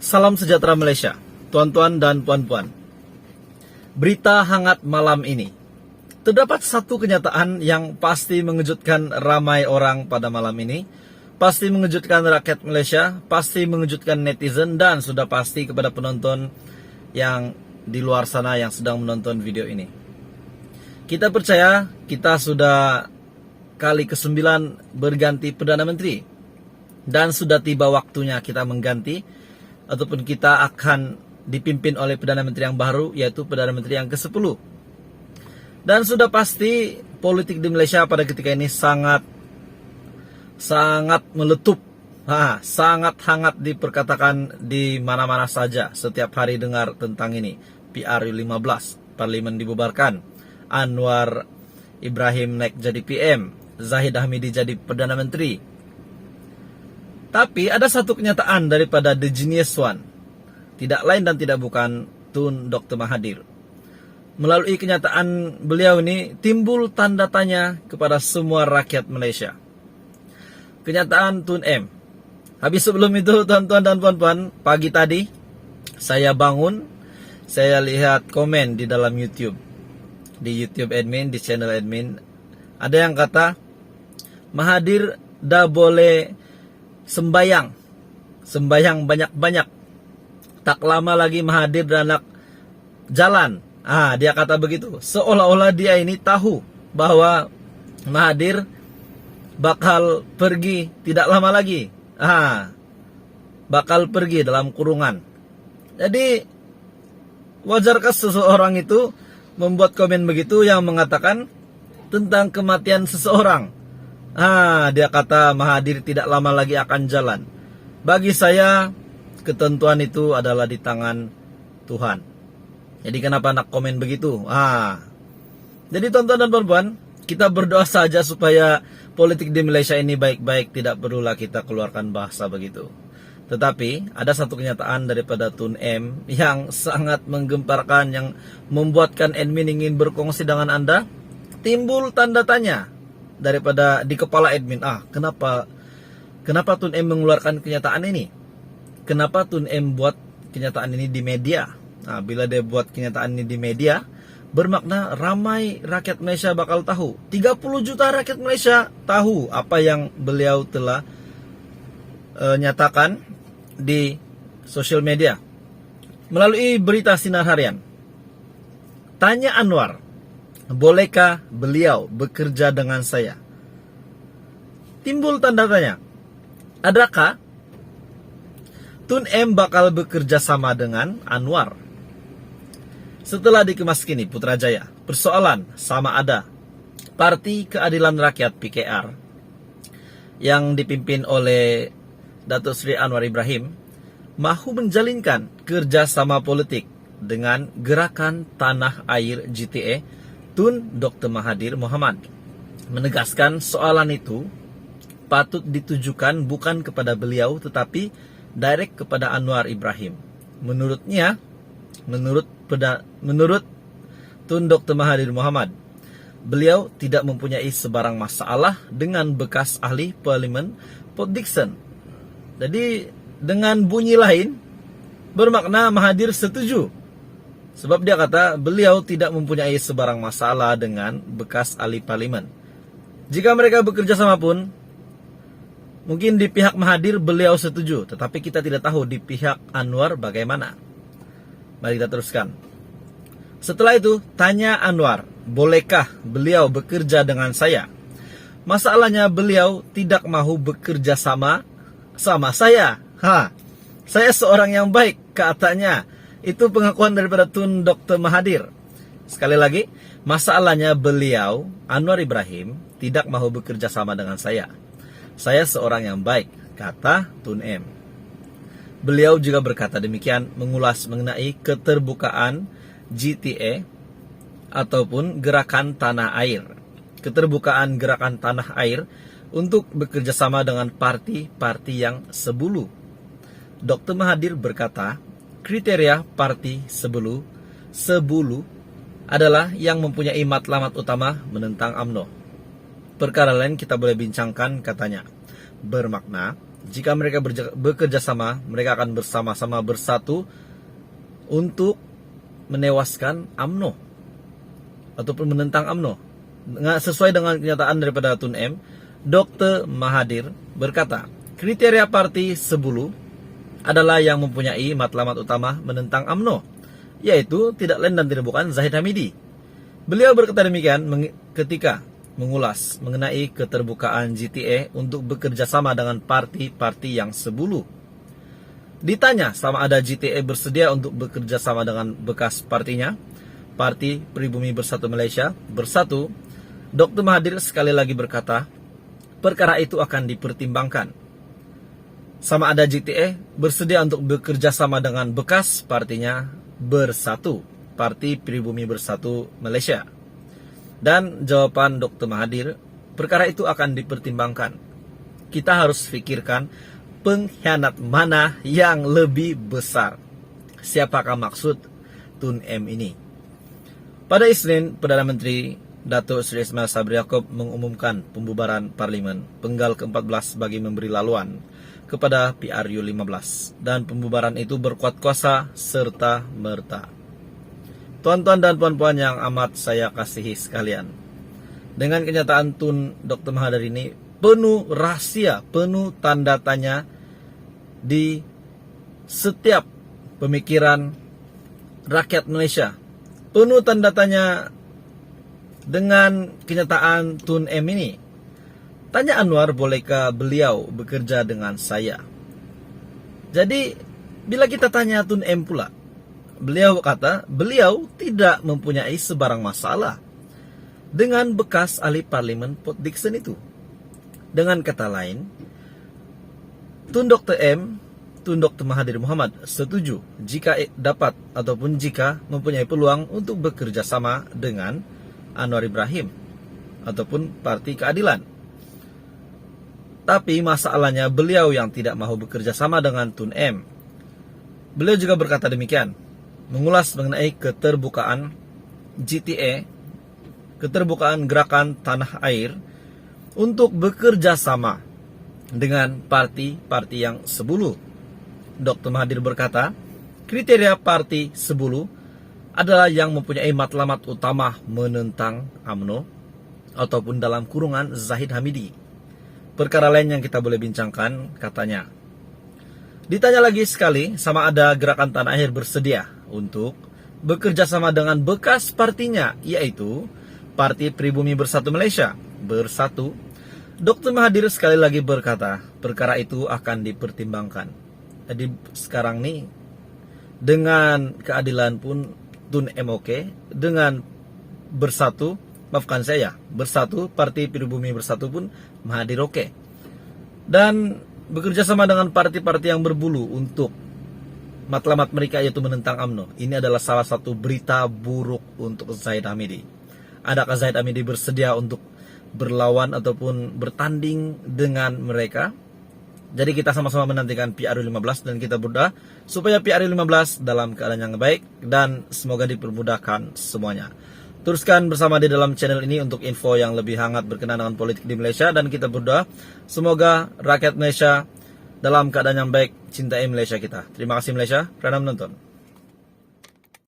Salam sejahtera Malaysia, tuan-tuan dan puan-puan. Berita hangat malam ini. Terdapat satu kenyataan yang pasti mengejutkan ramai orang pada malam ini. Pasti mengejutkan rakyat Malaysia, pasti mengejutkan netizen, dan sudah pasti kepada penonton yang di luar sana yang sedang menonton video ini. Kita percaya kita sudah kali ke-9 berganti Perdana Menteri. Dan sudah tiba waktunya kita mengganti ataupun kita akan dipimpin oleh Perdana Menteri yang baru, yaitu Perdana Menteri yang ke-10. Dan sudah pasti politik di Malaysia pada ketika ini sangat meletup, sangat hangat diperkatakan di mana-mana saja. Setiap hari dengar tentang ini. PRU15, Parlimen dibubarkan, Anwar Ibrahim naik jadi PM, Zahid Hamidi jadi Perdana Menteri. Tapi ada satu kenyataan daripada The Genius One, tidak lain dan tidak bukan Tun Dr. Mahathir. Melalui kenyataan beliau ini timbul tanda tanya kepada semua rakyat Malaysia. Kenyataan Tun M. Habis sebelum itu, tuan-tuan dan puan-puan, pagi tadi saya bangun, saya lihat komen di dalam YouTube. Di YouTube admin, di channel admin, ada yang kata Mahathir dah boleh sembayang banyak-banyak. Tak lama lagi Mahathir dan nak jalan. Dia kata begitu. Seolah-olah dia ini tahu bahwa Mahathir bakal pergi tidak lama lagi. Bakal pergi dalam kurungan. Jadi wajarkah seseorang itu membuat komen begitu yang mengatakan tentang kematian seseorang? Dia kata Mahathir tidak lama lagi akan jalan. Bagi saya, ketentuan itu adalah di tangan Tuhan. Jadi kenapa nak komen begitu? Jadi tuan-tuan dan puan-puan, kita berdoa saja supaya politik di Malaysia ini baik-baik, tidak perlulah kita keluarkan bahasa begitu. Tetapi ada satu kenyataan daripada Tun M yang sangat menggemparkan, yang membuatkan admin ingin berkongsi dengan Anda. Timbul tanda tanya daripada di kepala admin. Kenapa Tun M mengeluarkan kenyataan ini? Kenapa Tun M buat kenyataan ini di media? Bila dia buat kenyataan ini di media, bermakna ramai rakyat Malaysia bakal tahu. 30 juta rakyat Malaysia tahu apa yang beliau telah nyatakan di sosial media melalui berita Sinar Harian. Tanya Anwar, bolehkah beliau bekerja dengan saya? Timbul tanda tanya. Adakah Tun M bakal bekerja sama dengan Anwar? Setelah dikemas kini Putrajaya, persoalan sama ada Parti Keadilan Rakyat PKR yang dipimpin oleh Datuk Seri Anwar Ibrahim mahu menjalinkan kerjasama politik dengan Gerakan Tanah Air GTA Tun Dr. Mahathir Mohamad. Menegaskan soalan itu patut ditujukan bukan kepada beliau tetapi direct kepada Anwar Ibrahim. Menurutnya, menurut Tun Dr. Mahathir Mohamad, beliau tidak mempunyai sebarang masalah dengan bekas ahli Parlimen Port Dickson. Jadi dengan bunyi lain bermakna Mahathir setuju. Sebab dia kata beliau tidak mempunyai sebarang masalah dengan bekas ahli parlimen. Jika mereka bekerja sama pun, mungkin di pihak Mahathir beliau setuju, tetapi kita tidak tahu di pihak Anwar bagaimana. Mari kita teruskan. Setelah itu, tanya Anwar, bolehkah beliau bekerja dengan saya? Masalahnya beliau tidak mahu bekerja sama saya. Saya seorang yang baik, katanya. Itu pengakuan daripada Tun Dr. Mahathir. Sekali lagi, masalahnya beliau, Anwar Ibrahim, tidak mahu bekerja sama dengan saya. Saya seorang yang baik, kata Tun M. Beliau juga berkata demikian mengulas mengenai keterbukaan GTA ataupun Gerakan Tanah Air. Keterbukaan Gerakan Tanah Air untuk bekerja sama dengan parti-parti yang sebulu. Dr. Mahathir berkata, kriteria parti sebulu adalah yang mempunyai matlamat utama menentang UMNO. Perkara lain kita boleh bincangkan, katanya. Bermakna jika mereka bekerja sama, mereka akan bersama-sama bersatu untuk menewaskan UMNO ataupun menentang UMNO. Sesuai dengan kenyataan daripada Tun M, Dr. Mahathir berkata, kriteria parti Sebulu adalah yang mempunyai matlamat utama menentang UMNO, yaitu tidak lain dan tidak bukan Zahid Hamidi. Beliau berkata demikian ketika mengulas mengenai keterbukaan JTA untuk bekerja sama dengan parti-parti yang Sebulu. Ditanya sama ada JTA bersedia untuk bekerja sama dengan bekas partinya, Parti Pribumi Bersatu Malaysia, Bersatu, Dr. Mahathir sekali lagi berkata, perkara itu akan dipertimbangkan. Sama ada JTA bersedia untuk bekerja sama dengan bekas partinya, Bersatu, Parti Pribumi Bersatu Malaysia. Dan jawaban Dr. Mahathir, perkara itu akan dipertimbangkan. Kita harus fikirkan pengkhianat mana yang lebih besar. Siapakah maksud Tun M ini? Pada Isnin, Perdana Menteri Datuk Seri Ismail Sabri Yaakob mengumumkan pembubaran Parlimen Penggal ke-14 bagi memberi laluan kepada PRU 15. Dan pembubaran itu berkuat kuasa serta merta. Tuan-tuan dan puan-puan yang amat saya kasihi sekalian, dengan kenyataan Tun Dr. Mahathir ini penuh rahasia, penuh tanda tanya di setiap pemikiran rakyat Malaysia. Penuh tanda tanya dengan kenyataan Tun M ini. Tanya Anwar, bolehkah beliau bekerja dengan saya? Jadi, bila kita tanya Tun M pula, beliau kata, beliau tidak mempunyai sebarang masalah dengan bekas ahli parlimen Port Dickson itu. Dengan kata lain, Tun Dr. M, Tun Dr. Mahathir Mohamad setuju jika dapat ataupun jika mempunyai peluang untuk bekerja sama dengan Anwar Ibrahim ataupun Parti Keadilan. Tapi masalahnya beliau yang tidak mahu bekerja sama dengan Tun M. Beliau juga berkata demikian, mengulas mengenai keterbukaan JTA, keterbukaan gerakan tanah air untuk bekerja sama dengan parti-parti yang Sebulu. Dr. Mahathir berkata, kriteria parti Sebulu adalah yang mempunyai matlamat utama menentang UMNO ataupun dalam kurungan Zahid Hamidi. Perkara lain yang kita boleh bincangkan, katanya. Ditanya lagi sekali sama ada gerakan tanah air bersedia untuk bekerja sama dengan bekas partinya, yaitu Parti Pribumi Bersatu Malaysia, Bersatu. Dr. Mahathir sekali lagi berkata, perkara itu akan dipertimbangkan. Jadi sekarang nih, dengan keadilan pun Tun M oke, dengan Bersatu, maafkan saya, Bersatu, Parti Pribumi Bersatu pun Mahathir oke. Dan bekerja sama dengan parti-parti yang berbulu untuk matlamat mereka yaitu menentang UMNO. Ini adalah salah satu berita buruk untuk Zahid Hamidi. Adakah Zahid Hamidi bersedia untuk berlawan ataupun bertanding dengan mereka? Jadi kita sama-sama menantikan PRU 15 dan kita berdoa supaya PRU 15 dalam keadaan yang baik dan semoga dipermudahkan semuanya. Teruskan bersama di dalam channel ini untuk info yang lebih hangat berkenaan dengan politik di Malaysia, dan kita berdoa semoga rakyat Malaysia dalam keadaan yang baik, cintai Malaysia kita. Terima kasih Malaysia kerana menonton.